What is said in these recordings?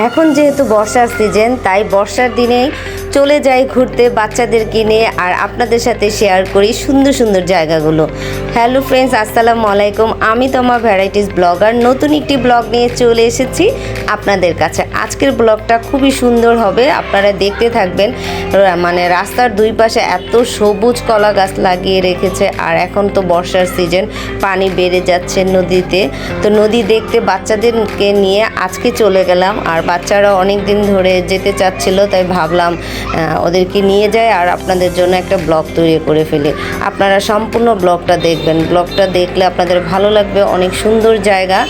এখন যেহেতু বর্ষার সিজন, তাই বর্ষার দিনেই চলে যাই ঘুরতে বাচ্চাদেরকে নিয়ে, আর আপনাদের সাথে শেয়ার করি সুন্দর সুন্দর জায়গাগুলো। হ্যালো ফ্রেন্ডস, আসসালামু আলাইকুম। আমি তোমার ভ্যারাইটিস ব্লগার নতুন একটি ব্লগ নিয়ে চলে এসেছি আপনাদের কাছে। আজকের ব্লগটা খুবই সুন্দর হবে, আপনারা দেখতে থাকবেন। মানে রাস্তার দুই পাশে এত সবুজ কলা গাছ লাগিয়ে রেখেছে, আর এখন তো বর্ষার সিজন, পানি বেড়ে যাচ্ছে নদীতে। তো নদী দেখতে বাচ্চাদেরকে নিয়ে আজকে চলে গেলাম, আর বাচ্চারা অনেক দিন ধরে যেতে চাচ্ছিল, তাই ভাবলাম ওদেরকে নিয়ে যায় আর আপনাদের জন্য একটা ব্লগ তৈরি করে ফেলি। আপনারা সম্পূর্ণ ব্লগটা দেখবেন, ব্লগটা দেখলে আপনাদের ভালো লাগবে। অনেক সুন্দর জায়গা,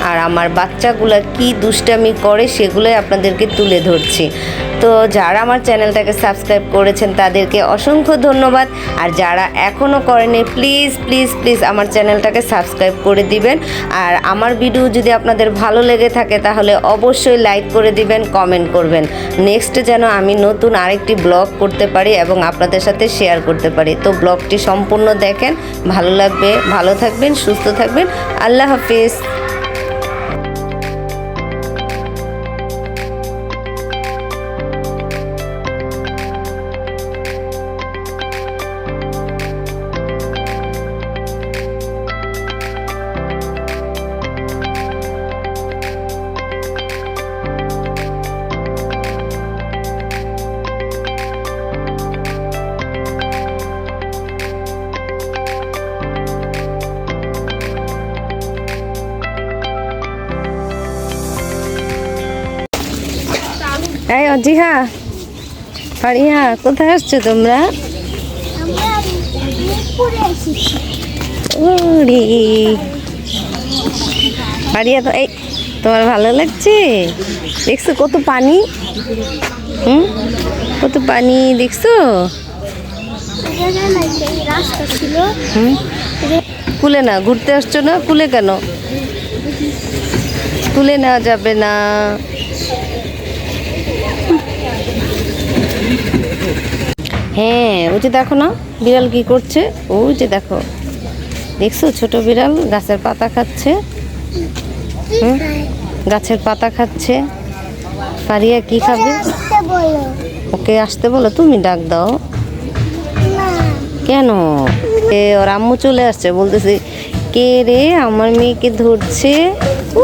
আর আমার বাচ্চাগুলো কি দুষ্টামি করে সেগুলোই আপনাদেরকে তুলে ধরছি। তো যারা আমার চ্যানেলটাকে সাবস্ক্রাইব করেছেন তাদেরকে অসংখ্য ধন্যবাদ, আর যারা এখনও করেনি প্লিজ প্লিজ প্লিজ আমার চ্যানেলটাকে সাবস্ক্রাইব করে দিবেন। আর আমার ভিডিও যদি আপনাদের ভালো লেগে থাকে তাহলে অবশ্যই লাইক করে দিবেন, কমেন্ট করবেন, নেক্সট যেন আমি নতুন আরেকটি ব্লগ করতে পারি এবং আপনাদের সাথে শেয়ার করতে পারি। তো ব্লগটি সম্পূর্ণ দেখেন, ভালো লাগবে। ভালো থাকবেন, সুস্থ থাকবেন। আল্লাহ হাফিজ। এই অজিহা, ফারিহা, কোথায় আসছো তোমরা? ওরে ফারিয়া, তো এই তোমার ভালো লাগছে? দেখছো কত পানি? কত পানি দেখছো? কুলে না, ঘুরতে আসছো না? কুলে কেন? কুলে নেওয়া যাবে না। হ্যাঁ, ওই যে দেখো না বিড়াল কি করছে, ওই যে দেখো, দেখছো ছোট বিড়াল গাছের পাতা খাচ্ছে। গাছের পাতা খাচ্ছে। ফারিয়া কি খাবে? ওকে আসতে বলো, তুমি ডাক দাও। কেন? ওর আম্মু চলে আসছে, বলতেছে কে রে আমার মেয়েকে ধরছে।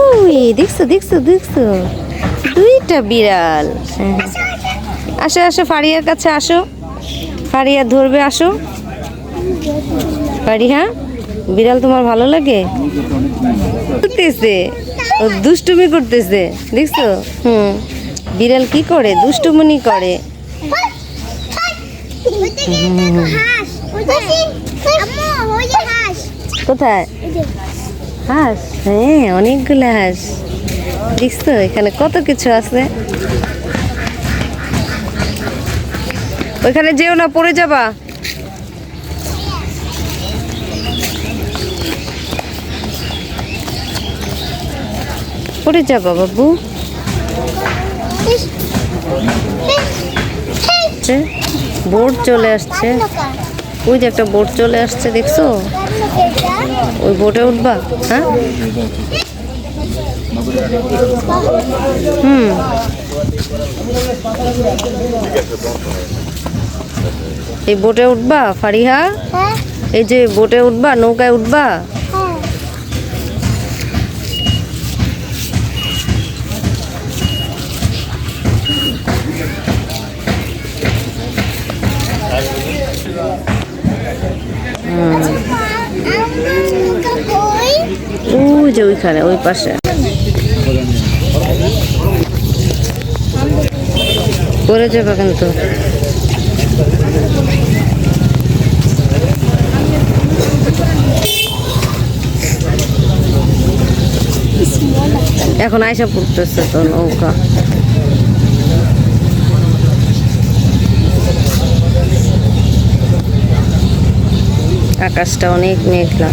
উই দেখছো দেখছো দেখছো, দুইটা বিড়াল। আসো আসো, ফারিয়ার কাছে আসো, ফারিয়া ধরবে, আসো। ফারিহা, বিড়াল তোমার ভালো লাগে? করতেছে, ও দুষ্টুমি করতেছে, দেখছো? বিড়াল কি করে, দুষ্টুমনি করে। কোথায় হাঁস? হ্যাঁ, অনেকগুলো হাঁস। দেখছো এখানে কত কিছু আছে। ওইখানে যেও না, পড়ে যাবা। পড়ে যাবা বাবু। বোট চলে আসছে, ওই যে একটা বোট চলে আসছে, দেখছো? ওই বোটে উঠবা? হ্যাঁ, এই বোটে উঠবা ফারিহা? এই যে বোটে উঠবা, নৌকায় উঠবা? ওই যে ওইখানে, ওই পাশে পড়ে যাবে কিন্তু। এখন আয়সা পড়তেছে তো নৌকা। আকাশটা অনেক মেঘলা।